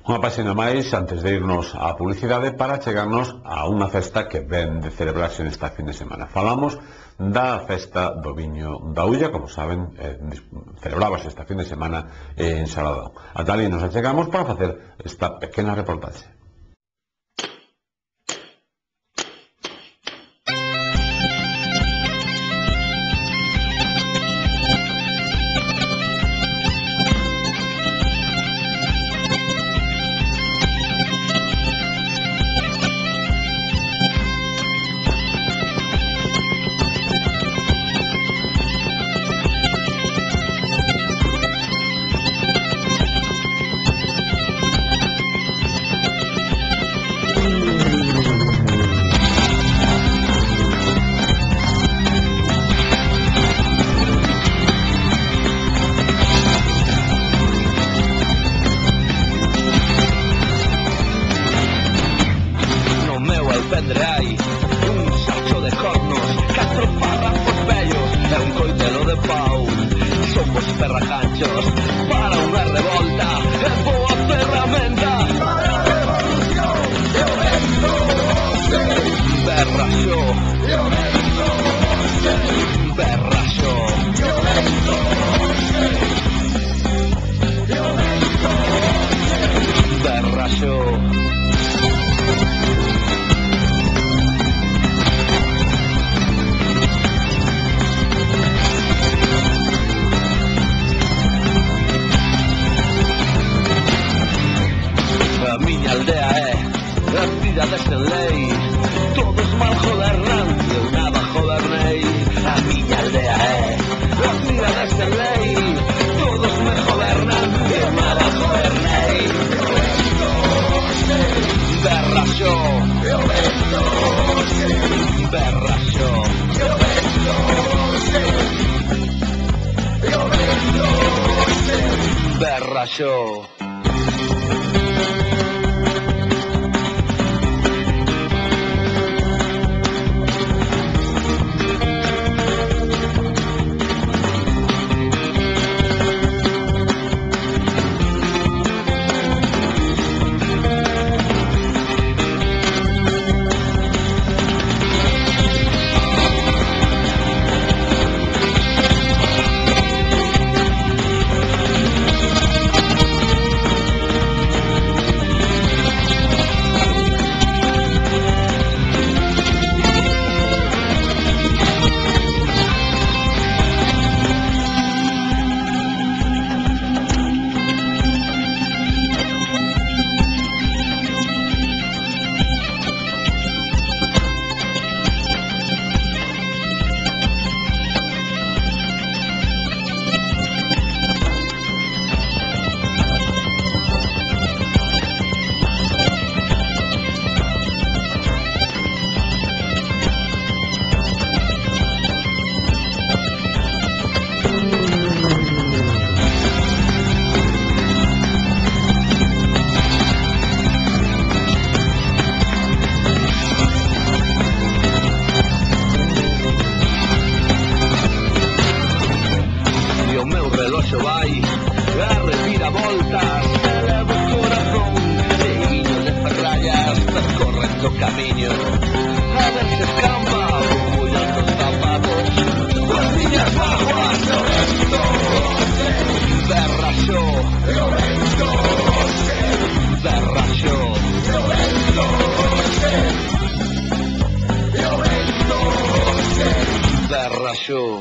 Unha páxina máis antes de irnos á publicidade para chegarnos a unha festa que ven de celebrarse nesta fin de semana. Falamos da festa do viño da Ulla, como saben, celebrábase esta fin de semana en Saladón. Ata ali nos achegamos para facer esta pequena reportaxe. Un sacho de cornos, 4 párrafos bellos e un coitelo de pau. Somos ferracanchos para unha revolta e boa ferramenta para a revolución. Eu vendo berraxo, eu vendo berraxo, eu vendo berraxo. A miña aldea é a cidade sen lei. Todos mal gobernan, eu nada gobernei. A miña aldea é a cidade sen lei. Todos me gobernan, eu nada gobernei. Berraxo, eu vendo berraxo, eu vendo berraxo. Vai a reviravoltas, elevo o corazón, cheguinho de ferrallas, percorrendo o camiño, a ver se escampa, mollando os zapatos, as miñas baguas, eu vento, berraxo, eu vento, berraxo, eu vento, eu vento, berraxo.